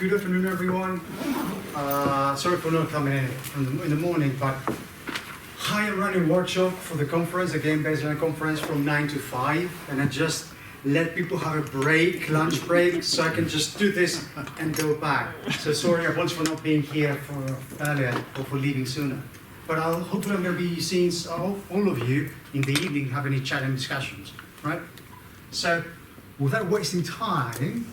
Good afternoon, everyone. Sorry for not coming in the morning, but I am running a workshop for the conference, the game-based learning conference, from 9 to 5, and I just let people have a break, lunch break, so I can just do this and go back. So sorry, I apologize for not being here for earlier or for leaving sooner. But hopefully I'm going to be seeing all of you in the evening, have any chat and discussions, right? So without wasting time,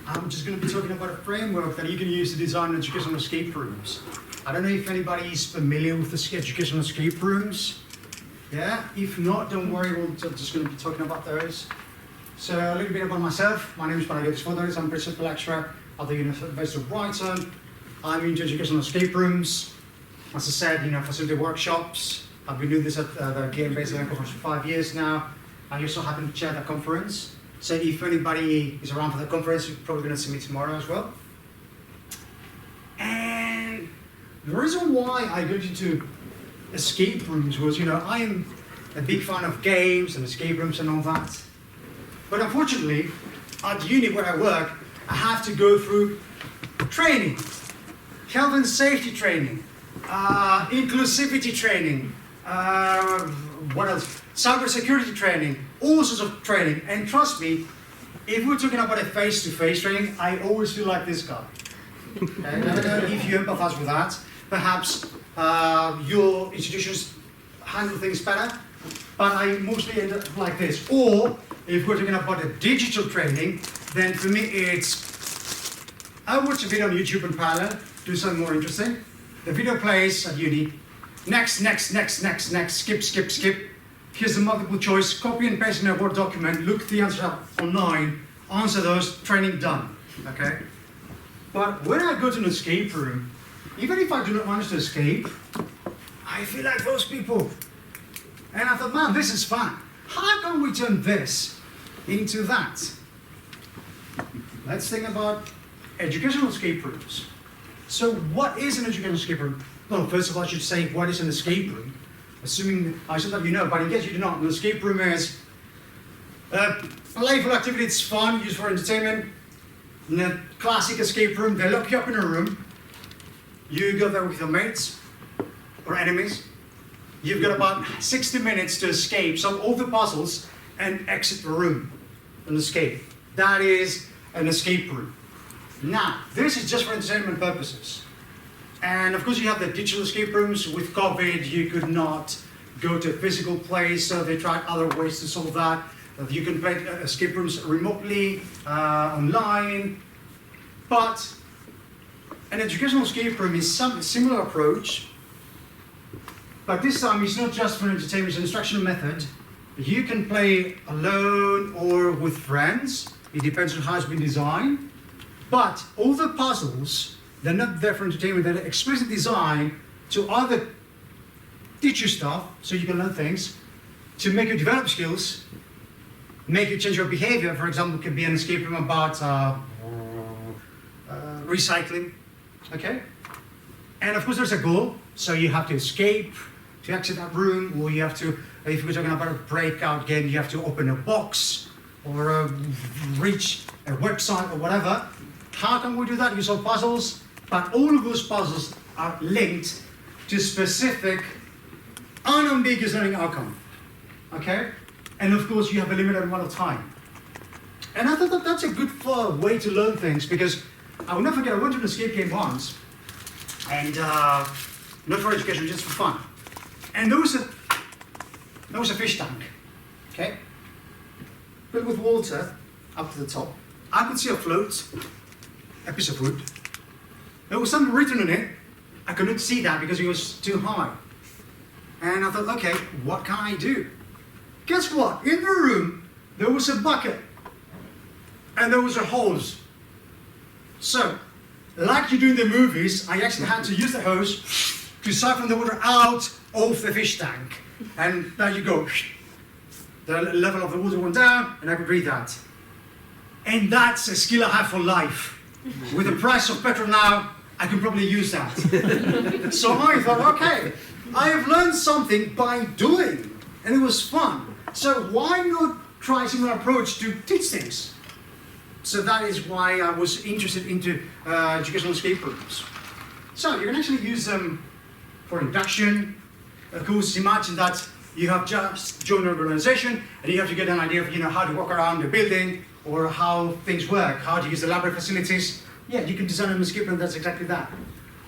I'm just going to be talking about a framework that you can use to design educational escape rooms. I don't know if anybody is familiar with the educational escape rooms. Yeah? If not, don't worry, we're just going to be talking about those. So a little bit about myself. My name is Panagiotis Fotaris. I'm principal lecturer at the University of Brighton. I'm into educational escape rooms. As I said, facilitate workshops. I've been doing this at the game-based learning conference for 5 years now. I also happen to chair that conference. So if anybody is around for the conference, you're probably going to see me tomorrow as well. And the reason why I got into escape rooms was, I am a big fan of games and escape rooms and all that. But unfortunately, at uni where I work, I have to go through training, health and safety training, inclusivity training, what else? Cybersecurity training, all sorts of training. And trust me, if we're talking about a face-to-face training, I always feel like this guy. Okay? I don't know if you empathize with that. Perhaps your institutions handle things better, but I mostly end up like this. Or if we're talking about a digital training, then for me it's, I watch a video on YouTube in parallel, do something more interesting. The video plays at uni. Next, skip. Here's the multiple choice, copy and paste in a Word document, look the answer up online, answer those, training done, okay? But when I go to an escape room, even if I do not manage to escape, I feel like those people. And I thought, man, this is fun. How can we turn this into that? Let's think about educational escape rooms. So what is an educational escape room? Well, first of all, I should say, what is an escape room? Assuming, I should let you know, but in case you do not, an escape room is a playful activity, it's fun, used for entertainment. In a classic escape room, they lock you up in a room. You go there with your mates or enemies. You've got about 60 minutes to escape, solve all the puzzles, and exit the room and escape. That is an escape room. Now, this is just for entertainment purposes. And of course you have the digital escape rooms. With COVID, you could not go to a physical place, so they tried other ways to solve that. You can play escape rooms remotely, online. But an educational escape room is some similar approach, but this time it's not just for entertainment, it's an instructional method. You can play alone or with friends. It depends on how it's been designed. But all the puzzles, they're not there for entertainment, they're explicitly designed to either teach you stuff, so you can learn things, to make you develop skills, make you change your behavior. For example, it could be an escape room about recycling, okay? And of course there's a goal, so you have to escape, to exit that room, or you have to, if we're talking about a breakout game, you have to open a box, or reach a website, or whatever. How can we do that? You solve puzzles. But all of those puzzles are linked to specific, unambiguous learning outcome, okay? And of course, you have a limited amount of time. And I thought that that's a good way to learn things, because I will never forget, I went to an escape game once, and not for education, just for fun. And there was a fish tank, okay? Filled with water up to the top. I could see a float, a piece of wood. There was something written on it. I couldn't see that because it was too high. And I thought, okay, what can I do? Guess what? In the room, there was a bucket. And there was a hose. So, like you do in the movies, I actually had to use the hose to siphon the water out of the fish tank. And there you go. The level of the water went down, and I could read that. And that's a skill I have for life. With the price of petrol now, I can probably use that. So I thought, okay, I have learned something by doing, and it was fun. So why not try a similar approach to teach things? So that is why I was interested into educational escape rooms. So you can actually use them for induction. Of course, imagine that you have just joined an organization and you have to get an idea of how to walk around the building or how things work, how to use the library facilities. Yeah, you can design an escape room that's exactly that.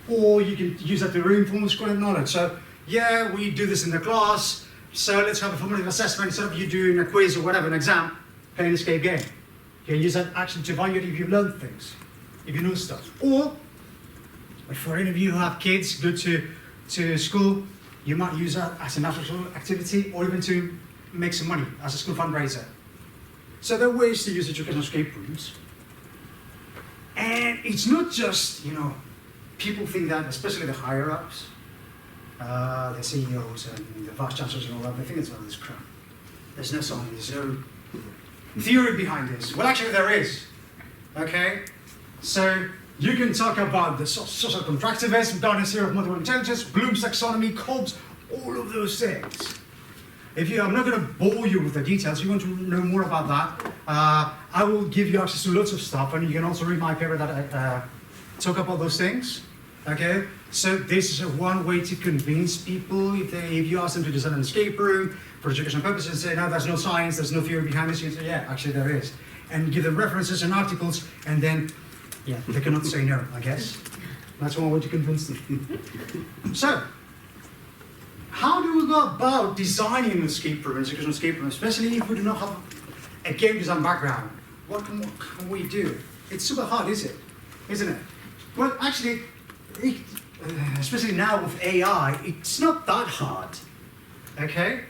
Or you can use that to reinforce current knowledge. So yeah, we do this in the class, so let's have a formative assessment instead of you doing a quiz or whatever, an exam, play an escape game. You can use that actually to evaluate if you've learned things, if you know stuff. Or, for any of you who have kids, go to school, you might use that as an after-school activity or even to make some money as a school fundraiser. So there are ways to use educational escape rooms. And it's not just, people think that, especially the higher-ups, the CEOs and the vice chancellors and all that, they think it's all this crap. There's no science, there's no theory behind this. Well, actually there is, okay? So you can talk about the social contractivism, Darwin's theory of multiple intelligence, Bloom's taxonomy, Cobb's, all of those things. I'm not going to bore you with the details. If you want to know more about that, I will give you access to lots of stuff, and you can also read my paper that I talk about those things. Okay, so this is one way to convince people. If you ask them to design an escape room for educational purposes, and say, no, there's no science, there's no theory behind this, you can say, yeah, actually there is. And give them references and articles, and then, yeah, they cannot say no, I guess. That's one way to convince them. So, how do we go about designing an escape room, an educational escape room, especially if we do not have a game design background? What can we do? It's super hard, isn't it? Well, actually, especially now with AI, it's not that hard, okay?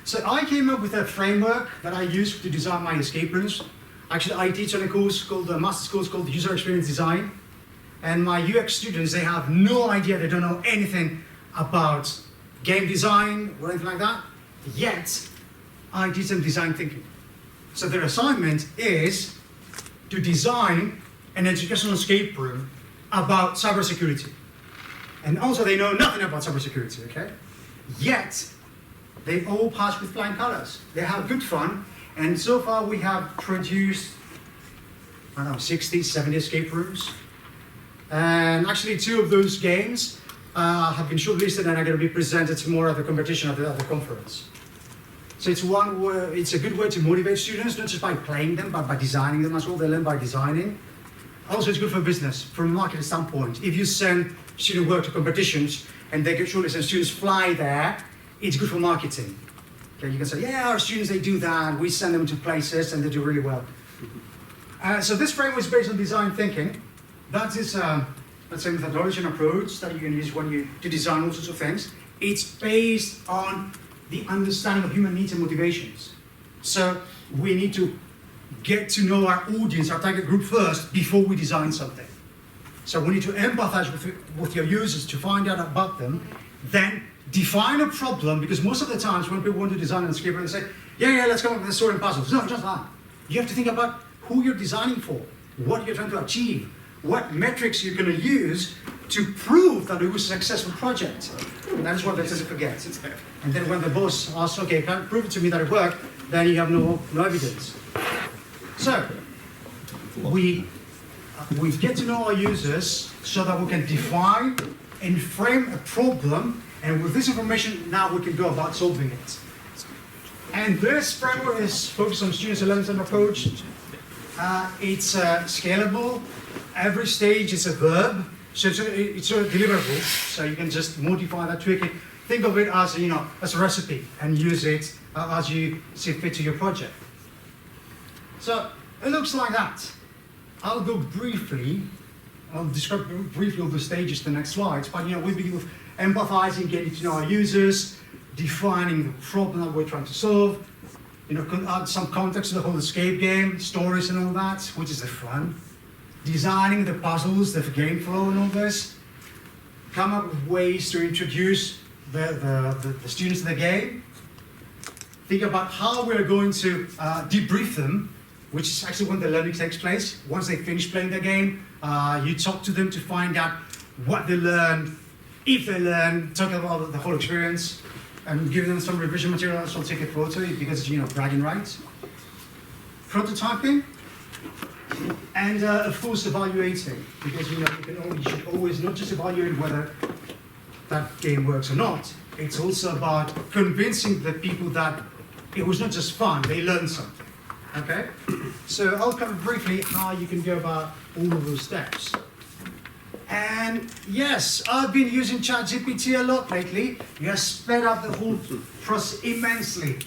So I came up with a framework that I use to design my escape rooms. Actually, I teach on a course called, a master's course called User Experience Design. And my UX students, they have no idea, they don't know anything about game design or anything like that, yet I teach them design thinking. So their assignment is to design an educational escape room about cybersecurity. And also they know nothing about cybersecurity, okay? Yet, they all pass with flying colors. They have good fun, and so far we have produced, 60, 70 escape rooms. And actually 2 of those games have been shortlisted and are going to be presented tomorrow at the competition at the conference. So it's a good way to motivate students, not just by playing them, but by designing them as well. They learn by designing. Also, it's good for business, from a marketing standpoint. If you send student work to competitions and they get shortlisted and students fly there, it's good for marketing. Okay, you can say, yeah, our students, they do that. We send them to places and they do really well. So this framework is based on design thinking. That is, let's say, methodology and approach that you can use when to design all sorts of things. It's based on the understanding of human needs and motivations. So we need to get to know our audience, our target group first, before we design something. So we need to empathize with your users to find out about them, then define a problem, because most of the times when people want to design an escape room, they say, yeah, let's come up with a sorting puzzles. No, just that. You have to think about who you're designing for, what you're trying to achieve, what metrics you're going to use to prove that it was a successful project. And that is what they tend to forget. And then when the boss asks, okay, can you prove it to me that it worked, then you have no evidence. So, we get to know our users so that we can define and frame a problem, and with this information, now we can go about solving it. And this framework is focused on students' learning approach. It's scalable. Every stage is a verb, so it's a deliverable. So you can just modify that, tweak it. Think of it as as a recipe, and use it as you see fit to your project. So it looks like that. I'll describe briefly all the stages in the next slides, but we begin with empathizing, getting to know our users, defining the problem that we're trying to solve, add some context to the whole escape game, stories and all that, which is the fun. Designing the puzzles, the game flow and all this. Come up with ways to introduce the students to the game. Think about how we're going to debrief them, which is actually when the learning takes place. Once they finish playing the game, you talk to them to find out what they learned, if they learned, talk about the whole experience, and give them some revision material, so take a photo, because it's bragging rights. Prototyping. And of course, evaluating, because you should always not just evaluate whether that game works or not. It's also about convincing the people that it was not just fun; they learned something. Okay. So I'll cover briefly how you can go about all of those steps. And yes, I've been using ChatGPT a lot lately. It has sped up the whole process immensely.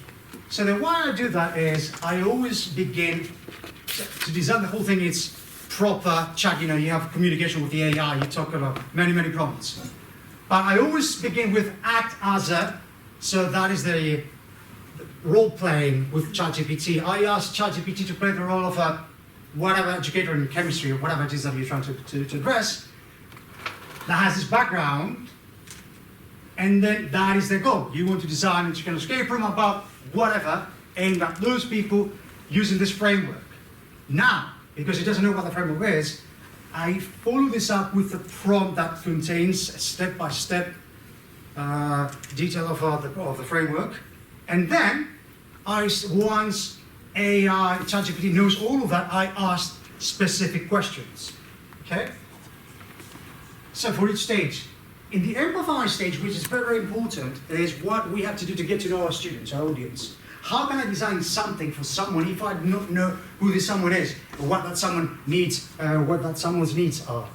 So the way I do that is I always begin to design the whole thing. It's proper chat. You have communication with the AI. You talk about many problems. But I always begin with act as a. So that is the role playing with ChatGPT. I ask ChatGPT to play the role of a whatever educator in chemistry or whatever it is that you're trying to address. That has this background, and then that is the goal. You want to design an escape room about whatever, aimed at those people using this framework. Now, because it doesn't know what the framework is, I follow this up with a prompt that contains a step-by-step detail of the framework, and then once AI, ChatGPT knows all of that, I ask specific questions. Okay? So for each stage, in the empathize stage, which is very important, is what we have to do to get to know our students, our audience. How can I design something for someone if I do not know who this someone is, or what that someone needs, what that someone's needs are?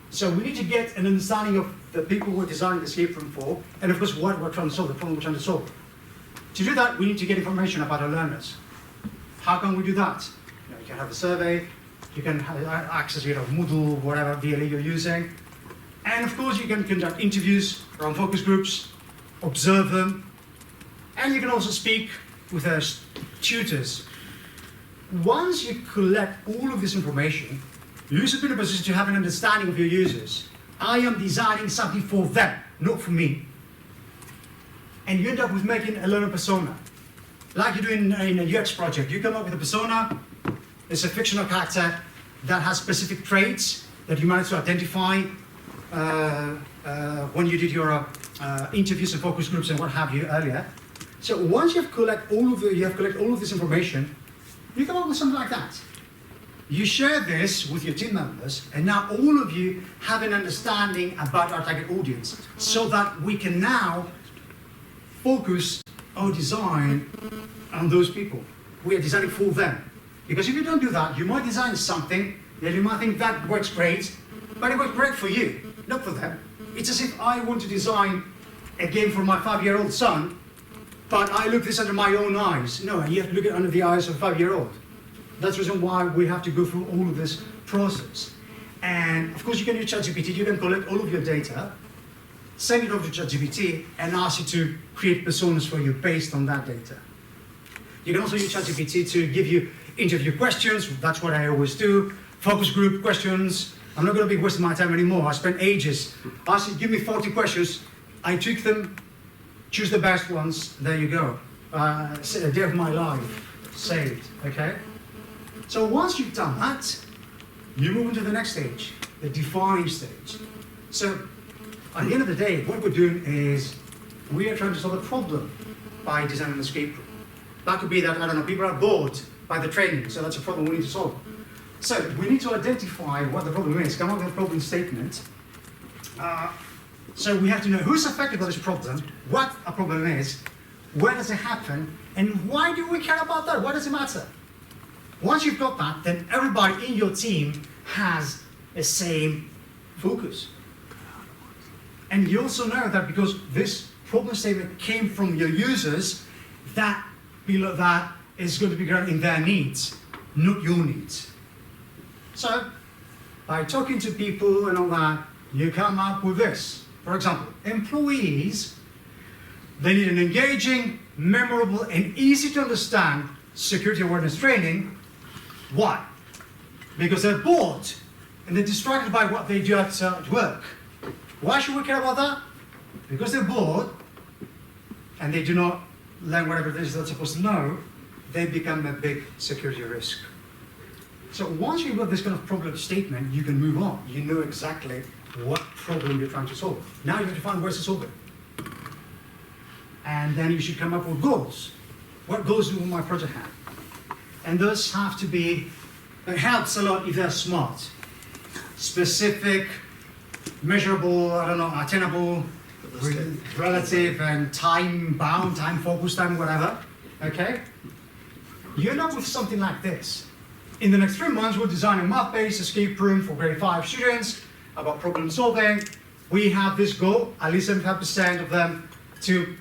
So we need to get an understanding of the people we're designing the escape room for, and of course what we're trying to solve, the problem we're trying to solve. To do that, we need to get information about our learners. How can we do that? You can have a survey, you can have access to Moodle, whatever VLE you're using. And of course, you can conduct interviews, run focus groups, observe them, and you can also speak with their tutors. Once you collect all of this information, you should be in a position to have an understanding of your users. I am designing something for them, not for me. And you end up with making a learner persona. Like you do in a UX project, you come up with a persona. It's a fictional character that has specific traits that you manage to identify when you did your interviews and focus groups and what have you earlier. So once you have collected all of this information, you come up with something like that. You share this with your team members, and now all of you have an understanding about our target audience, so that we can now focus our design on those people. We are designing for them. Because if you don't do that, you might design something that you might think that works great, but it works great for you, not for them. It's as if I want to design a game for my 5-year-old son, but I look this under my own eyes. No, you have to look at it under the eyes of a 5-year-old. That's the reason why we have to go through all of this process. And of course, you can use ChatGPT. You can collect all of your data, send it over to ChatGPT, and ask it to create personas for you based on that data. You can also use ChatGPT to give you interview questions. That's what I always do. Focus group questions. I'm not going to be wasting my time anymore. I spent ages. I said, give me 40 questions. I tweak them, choose the best ones. There you go. A day of my life saved. Okay. So once you've done that, you move into the next stage, the define stage. So at the end of the day, what we're doing is we are trying to solve a problem by designing an escape room. That could be that, I don't know, people are bored by the training, so that's a problem we need to solve. So we need to identify what the problem is, come up with a problem statement. So we have to know who's affected by this problem, what a problem is, where does it happen, and why do we care about that? Why does it matter? Once you've got that, then everybody in your team has the same focus. And you also know that because this problem statement came from your users, that below that is going to be grounded in their needs, not your needs. So, by talking to people and all that, you come up with this. For example, employees, they need an engaging, memorable, and easy to understand security awareness training. Why? Because they're bored and they're distracted by what they do at work. Why should we care about that? Because they're bored and they do not learn whatever it is they're supposed to know, they become a big security risk. So once you've got this kind of problem statement, you can move on. You know exactly what problem you're trying to solve. Now you have to find ways to solve it. And then you should come up with goals. What goals do my project have? And those have to be It helps a lot if they're smart. Specific, measurable, I don't know, attainable, relative, and time-bound, time-focused, time whatever, okay? You end up with something like this. In the next 3 months, we'll design a math-based escape room for grade 5 students about problem solving. We have this goal, at least 75% of them, to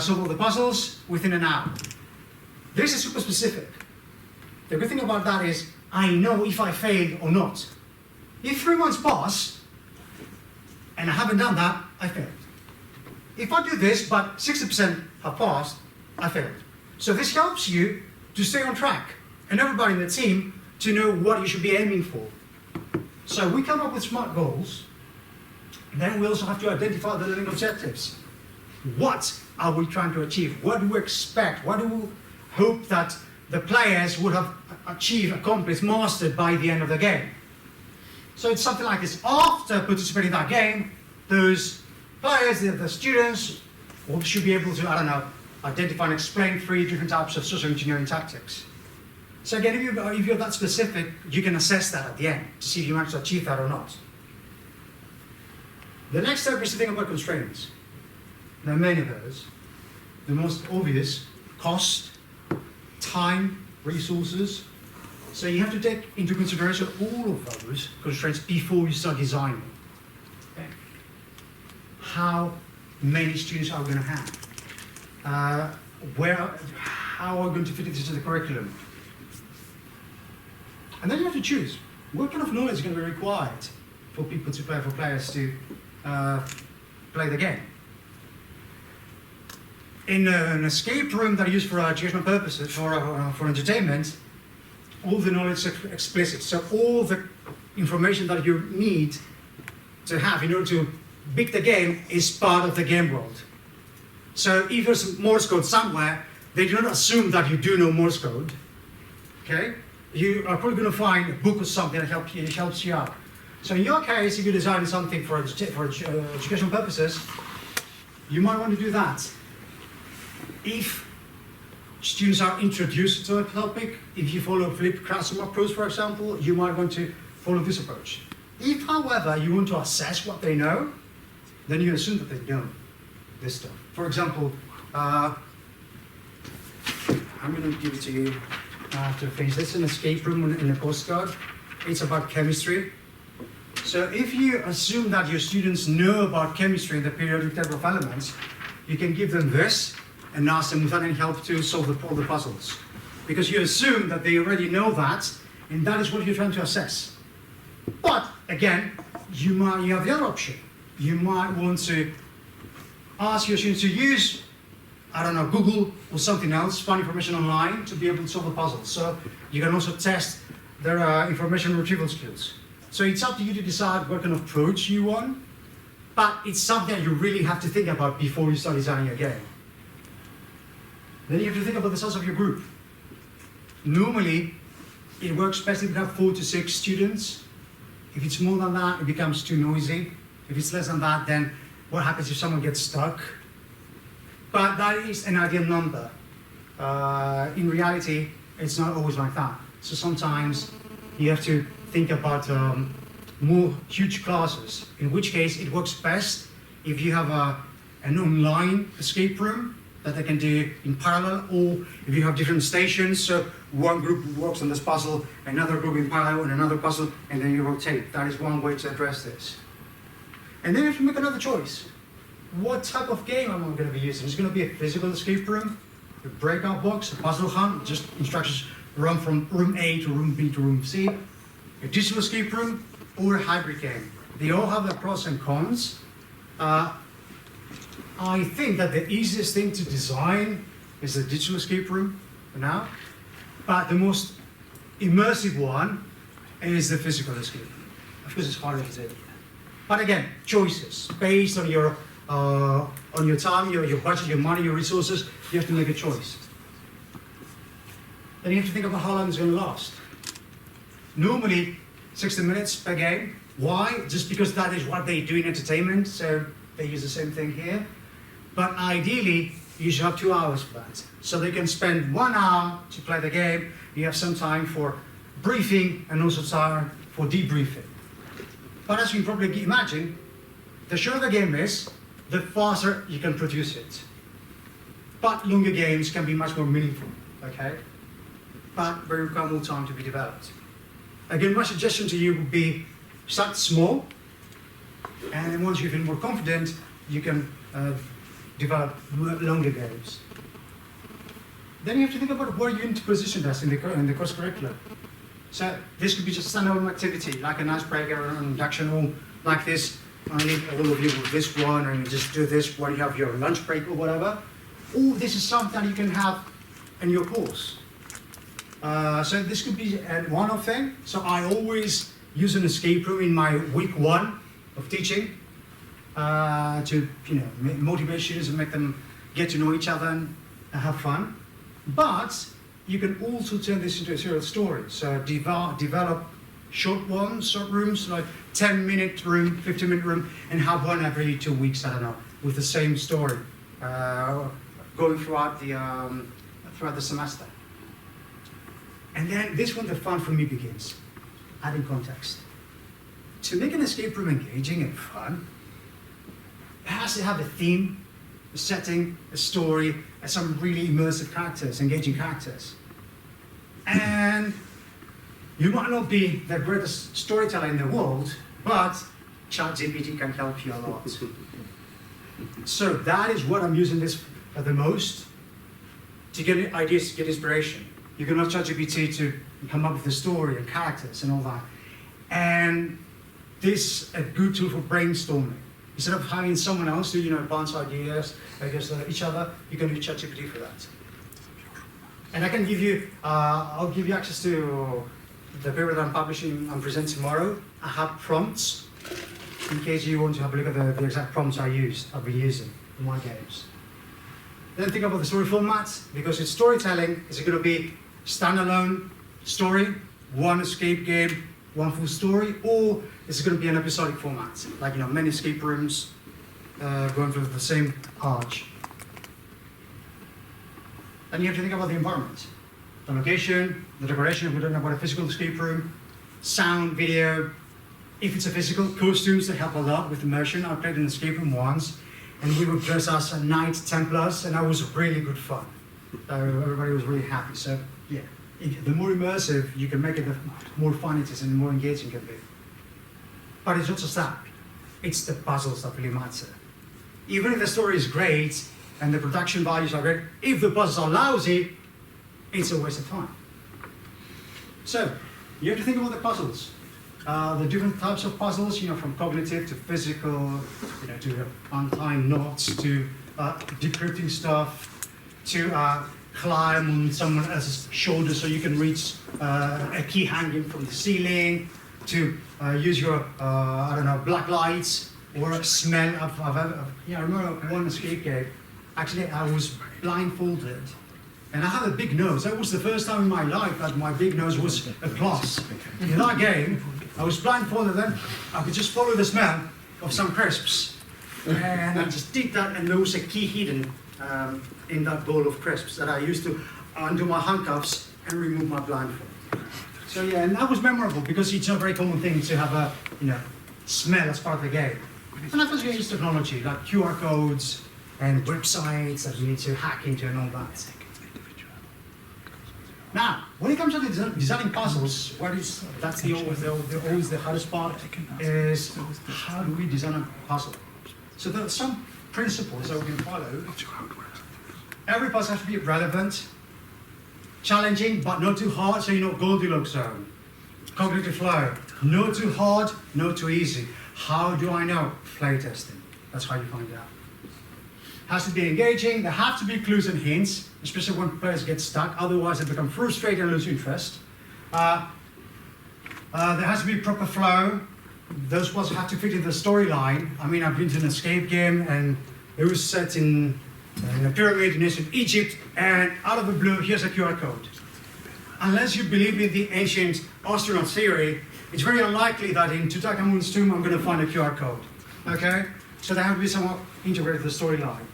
solve all the puzzles within an hour. This is super specific. The good thing about that is, I know if I failed or not. If 3 months pass, and I haven't done that, I failed. If I do this, but 60% have passed, I failed. So this helps you to stay on track, and everybody in the team to know what you should be aiming for. So we come up with SMART goals, and then we also have to identify the learning objectives. What are we trying to achieve? What do we expect? What do we hope that the players would have achieved, accomplished, mastered by the end of the game? So it's something like this. After participating in that game, those players, the students, should be able to, I don't know, identify and explain 3 different types of social engineering tactics. So again, if you're that specific, you can assess that at the end to see if you managed to achieve that or not. The next step is to think about constraints. There are many of those. The most obvious, cost, time, resources. So you have to take into consideration all of those constraints before you start designing. Okay. How many students are we going to have? How are we going to fit it into the curriculum? And then you have to choose what kind of knowledge is going to be required for people to play, for players to play the game. In an escape room that are used for educational purposes, for entertainment, all the knowledge is explicit. So all the information that you need to have in order to beat the game is part of the game world. So if there's Morse code somewhere, they do not assume that you do know Morse code. Okay? You are probably going to find a book or something that helps you out. So in your case, if you're designing something for educational purposes, you might want to do that. If students are introduced to a topic, if you follow flipped classroom approach, for example, you might want to follow this approach. If, however, you want to assess what they know, then you assume that they know this stuff. For example, I'm going to give it to you after finish. This is an escape room in a postcard. It's about chemistry. So if you assume that your students know about chemistry and the periodic table of elements, you can give them this and ask them without any help to solve all the puzzles. Because you assume that they already know that, and that is what you're trying to assess. But again, you have the other option. You might want to ask your students to use, I don't know, Google or something else, find information online to be able to solve the puzzle. So you can also test their information retrieval skills. So it's up to you to decide what kind of approach you want, but it's something that you really have to think about before you start designing a game. Then you have to think about the size of your group. Normally, it works best if you have 4 to 6 students. If it's more than that, it becomes too noisy. If it's less than that, then what happens if someone gets stuck? But that is an ideal number. In reality, it's not always like that. So sometimes you have to think about more huge classes, in which case it works best if you have an online escape room that they can do in parallel, or if you have different stations, so one group works on this puzzle, another group in parallel on another puzzle, and then you rotate. That is one way to address this. And then you have to make another choice. What type of game am I going to be using? Is it going to be a physical escape room, a breakout box, a puzzle hunt, just instructions run from room A to room B to room C, a digital escape room, or a hybrid game? They all have their pros and cons. I think that the easiest thing to design is the digital escape room for now, but the most immersive one is the physical escape room. Of course, it's harder to do. But again, choices based on your time, your budget, your money, your resources. You have to make a choice. Then you have to think about how long it's going to last. Normally, 60 minutes per game. Why? Just because that is what they do in entertainment, so they use the same thing here. But ideally, you should have 2 hours for that. So they can spend 1 hour to play the game. You have some time for briefing and also time for debriefing. But as you can probably imagine, the shorter the game is, the faster you can produce it. But longer games can be much more meaningful, okay? But they require more time to be developed. Again, my suggestion to you would be start small, and then once you feel more confident, you can develop longer games. Then you have to think about where you need to position this in the course curriculum. So this could be just a standalone activity, like an icebreaker or an induction, or like this. I need all of you with this one, and you just do this when you have your lunch break or whatever. Or this is something that you can have in your course. So this could be a one-off thing. So I always use an escape room in my week 1 of teaching to motivate students and make them get to know each other and have fun. But you can also turn this into a serial story. So develop short rooms, like 10-minute room, 15-minute room, and have one every 2 weeks, I don't know, with the same story, going throughout the semester. And then this when the fun for me begins, adding context. To make an escape room engaging and fun, it has to have a theme, a setting, a story, and some really immersive characters, engaging characters. And you might not be the greatest storyteller in the world, but ChatGPT can help you a lot. So that is what I'm using this for the most, to get ideas, to get inspiration. You can ask ChatGPT to come up with the story and characters and all that. And this is a good tool for brainstorming. Instead of having someone else do, bounce ideas against each other, you can use ChatGPT for that. And I can give you, I'll give you access to the paper that I'm presenting tomorrow. I have prompts in case you want to have a look at the exact prompts I've been using in my games. Then think about the story format, because it's storytelling. Is it going to be standalone story, one escape game, one full story, or is it going to be an episodic format, like many escape rooms going through the same arch? And you have to think about the environment, the location, the decoration. If we're talking about a physical escape room, sound, video. If it's a physical, costumes that help a lot with immersion. I played an escape room once, and we were dressed as Knight Templars, and that was really good fun. Everybody was really happy. So yeah, the more immersive you can make it, the more fun it is and the more engaging it can be. But it's not just that. It's the puzzles that really matter. Even if the story is great and the production values are great, if the puzzles are lousy, it's a waste of time. So you have to think about the puzzles. The different types of puzzles, from cognitive to physical, to untying knots, to decrypting stuff, to climb on someone else's shoulder so you can reach a key hanging from the ceiling, to use your, black lights or smell. I remember one escape game. Actually, I was blindfolded, and I had a big nose. That was the first time in my life that my big nose was a plus. In that game, I was blindfolded, then I could just follow the smell of some crisps. And I just did that, and there was a key hidden in that bowl of crisps that I used to undo my handcuffs and remove my blindfold. So yeah, and that was memorable because it's not a very common thing to have a smell as part of the game. And I was going to use technology like QR codes and websites that you need to hack into and all that. Now, when it comes to designing puzzles, that's always the hardest part, is how do we design a puzzle? So there are some principles that we can follow. Every puzzle has to be relevant, challenging, but not too hard, so you're not Goldilocks zone. Cognitive flow, not too hard, not too easy. How do I know? Playtesting, that's how you find out. Has to be engaging, there have to be clues and hints, especially when players get stuck, otherwise they become frustrated and lose interest. There has to be proper flow. Those puzzles have to fit in the storyline. I mean, I've been to an escape game and it was set in a pyramid in ancient Egypt, and out of the blue, here's a QR code. Unless you believe in the ancient astronaut theory, it's very unlikely that in Tutankhamun's tomb I'm going to find a QR code. Okay? So they have to be somewhat integrated to the storyline.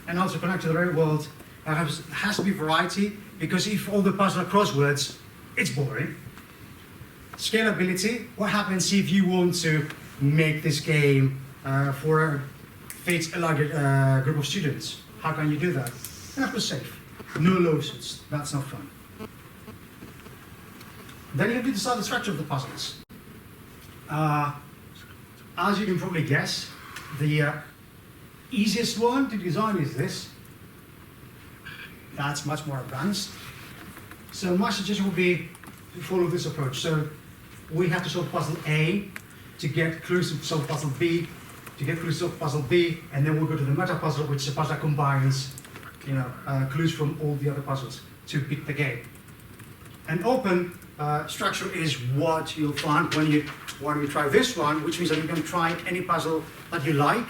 And also connect to the real world. There has to be variety, because if all the puzzles are crosswords, it's boring. Scalability. What happens if you want to make this game fit a larger group of students? How can you do that? And of course, safe. No lawsuits. That's not fun. Then you have to decide the structure of the puzzles. As you can probably guess, the easiest one to design is this. That's much more advanced. So my suggestion would be to follow this approach. So we have to solve puzzle A to get clues to solve puzzle B, to get clues to solve puzzle B, and then we'll go to the meta puzzle, which is a puzzle that combines, clues from all the other puzzles to beat the game. An open structure is what you'll find when you try this one, which means that you can try any puzzle that you like.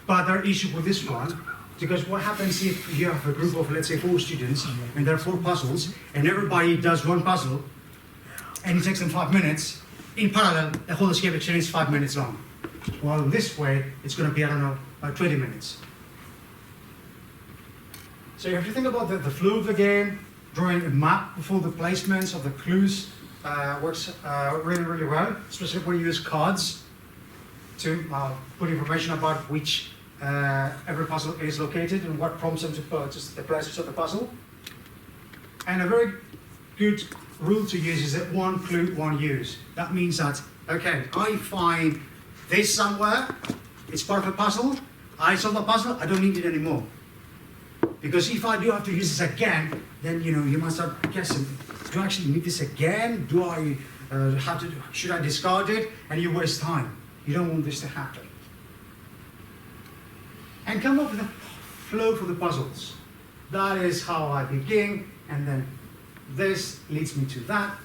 But there are issues with this one, because what happens if you have a group of, let's say, 4 students, and there are 4 puzzles, and everybody does one puzzle, and it takes them 5 minutes. In parallel, the whole escape exchange is 5 minutes long. While this way, it's going to be, I don't know, 20 minutes. So you have to think about the flow of the game. Drawing a map before the placements of the clues works really, really well, especially when you use cards to put information about which every puzzle is located and what prompts them to purchase the places of the puzzle. And a very good rule to use is that one clue, one use. That means that, okay, I find this somewhere, it's part of a puzzle, I solve the puzzle, I don't need it anymore. Because if I do have to use this again, then you must start guessing, do I actually need this again? Do I should I discard it? And you waste time. You don't want this to happen. And come up with a flow for the puzzles. That is how I begin, and then this leads me to that.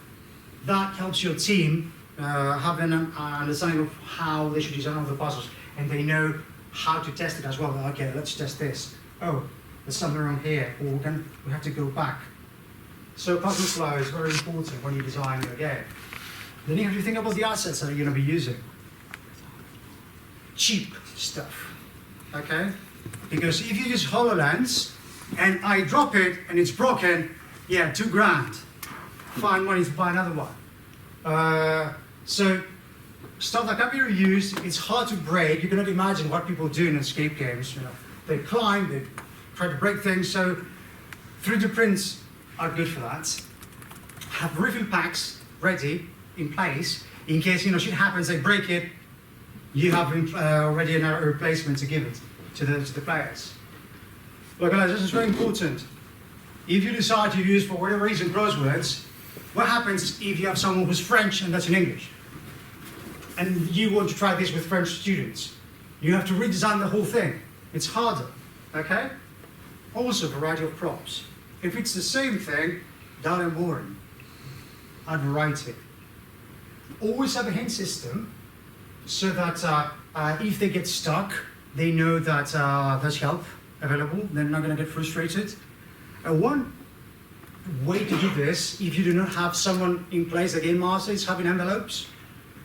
That helps your team have an understanding of how they should design all the puzzles, and they know how to test it as well. Okay, let's test this. Oh, there's something around here, or we have to go back. So puzzle flow is very important when you design your game. Then you have to think about the assets that you're going to be using. Cheap stuff, okay? Because if you use HoloLens and I drop it and it's broken, yeah, $2,000. Find money to buy another one. So stuff that can be reused, it's hard to break. You cannot imagine what people do in escape games. They climb, they try to break things. So 3D prints are good for that. Have refill packs ready in place in case shit happens, they break it. You have already a replacement to give it to the players. But guys, this is very important. If you decide to use, for whatever reason, crosswords, what happens if you have someone who's French and that's in English? And you want to try this with French students. You have to redesign the whole thing. It's harder, okay? Also, variety of props. If it's the same thing, dull and boring. Add variety. Always have a hint system, so that if they get stuck, they know that there's help available. They're not going to get frustrated. One way to do this, if you do not have someone in place, the game master, is having envelopes.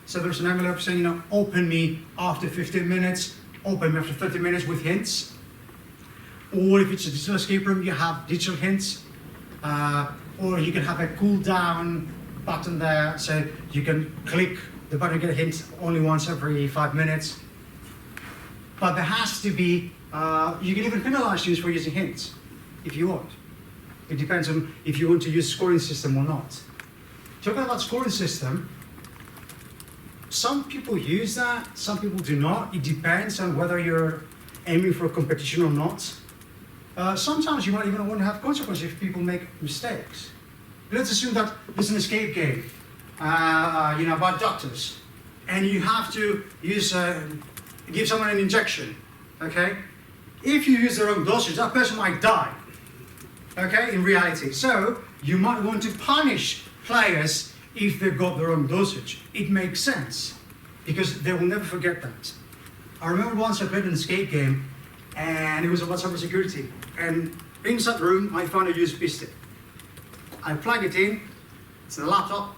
So there's an envelope saying, open me after 15 minutes, open me after 30 minutes with hints. Or if it's a digital escape room, you have digital hints. Or you can have a cool down button there, so you can click the button and get a hint only once every 5 minutes. But there has to be, you can even penalize students for using hints, if you want. It depends on if you want to use scoring system or not. Talking about scoring system, some people use that, some people do not. It depends on whether you're aiming for a competition or not. Sometimes you might even want to have consequences if people make mistakes. Let's assume that there's an escape game, about doctors, and you have to use, give someone an injection, okay? If you use the wrong dosage, that person might die, okay, in reality. So you might want to punish players if they've got the wrong dosage. It makes sense, because they will never forget that. I remember once I played an escape game, and it was about cybersecurity, and inside the room, I found a USB stick. I plug it in, it's a laptop,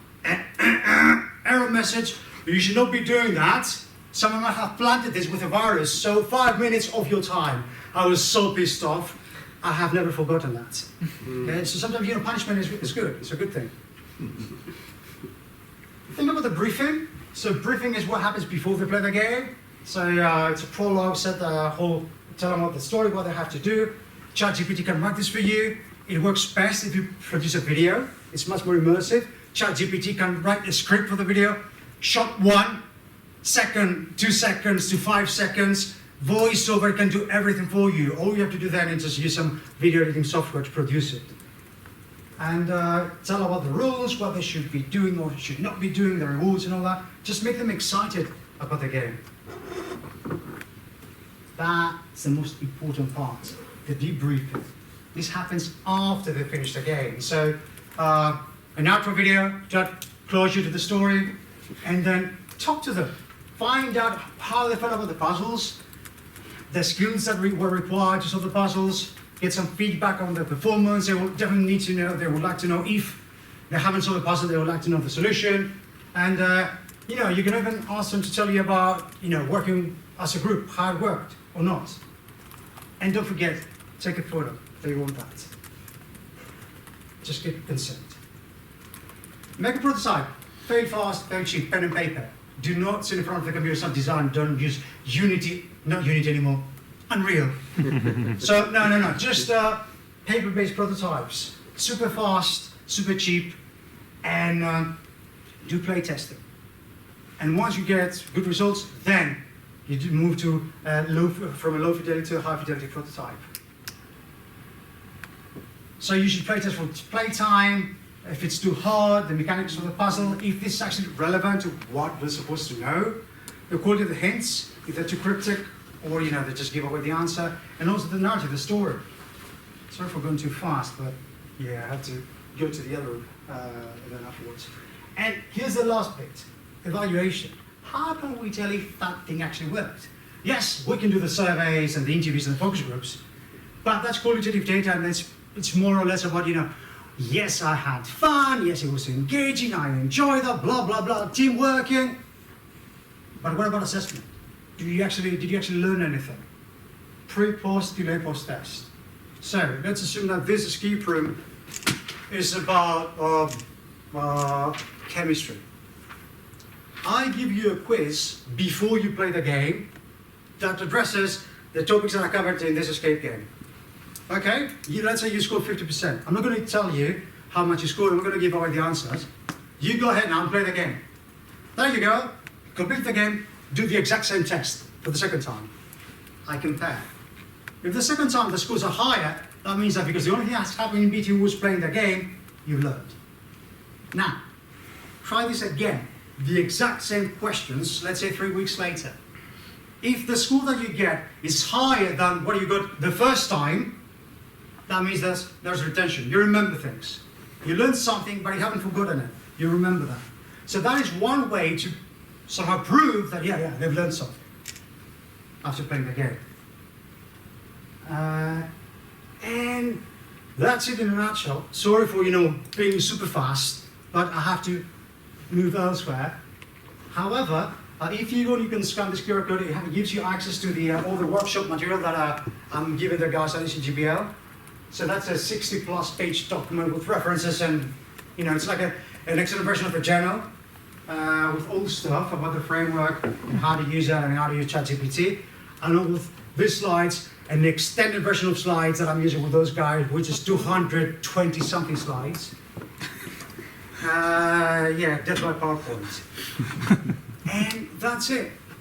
error message, you should not be doing that. Someone might have planted this with a virus, so 5 minutes of your time. I was so pissed off. I have never forgotten that. Okay? So sometimes, punishment is good, it's a good thing. think about the briefing. So briefing is what happens before they play the game. So it's a prologue, tell them what the story, what they have to do. ChatGPT can write this for you. It works best if you produce a video. It's much more immersive. ChatGPT can write a script for the video. Shot 1 second, 2 seconds to 5 seconds. VoiceOver can do everything for you. All you have to do then is just use some video editing software to produce it. And tell about the rules, what they should be doing or should not be doing, the rewards and all that. Just make them excited about the game. That's the most important part, the debriefing. This happens after they finish the game. So an outro video to close you to the story, and then talk to them. Find out how they felt about the puzzles, the skills that were required to solve the puzzles, get some feedback on their performance. They will definitely need to know, they would like to know if they haven't solved the puzzle, they would like to know the solution. And you know, you can even ask them to tell you about, you know, working as a group, how it worked or not. And don't forget, take a photo if they want that. Just get consent. Make a prototype. Very fast, very cheap, pen and paper. Do not sit in front of the computer, some design. Don't use Unity, not Unity anymore, Unreal. So, no, just paper-based prototypes. Super fast, super cheap, and do play testing. And once you get good results, then you do move to from a low fidelity to a high fidelity prototype. So you should play test for playtime. If it's too hard, the mechanics of the puzzle, if this is actually relevant to what we're supposed to know, the quality of the hints, if they're too cryptic, or you know, they just give away the answer, and also the narrative, the story. Sorry for going too fast, but yeah, I have to go to the other event afterwards. And here's the last bit, evaluation. How can we tell if that thing actually worked? Yes, we can do the surveys and the interviews and the focus groups, but that's qualitative data, and it's more or less about, you know, yes, I had fun, yes, it was engaging, I enjoyed that, blah, blah, blah, team working. But what about assessment? Did you actually learn anything? Pre, post, delay, post test. So let's assume that this escape room is about chemistry. I give you a quiz before you play the game that addresses the topics that are covered in this escape game. Okay, let's say you scored 50%. I'm not going to tell you how much you scored, I'm not going to give away the answers. You go ahead now and play the game. There you go, complete the game, do the exact same test for the second time. I compare. If the second time the scores are higher, that means that because the only thing that's happening in between was playing the game, you've learned. Now, try this again. The exact same questions, let's say 3 weeks later. If the score that you get is higher than what you got the first time, that means there's retention. You remember things. You learned something, but you haven't forgotten it. You remember that. So that is one way to somehow prove that, yeah, they've learned something after playing the game. And that's it in a nutshell. Sorry for, being super fast, but I have to move elsewhere. However, if you go, you can scan this QR code. It gives you access to all the workshop material that I'm giving the guys at ECGBL. So that's a 60+ page document with references, and it's like an excellent version of a journal with all the stuff about the framework and how to use it and how to use ChatGPT, and all with these slides and the extended version of slides that I'm using with those guys, which is 220 something slides. That's my PowerPoint. And that's it.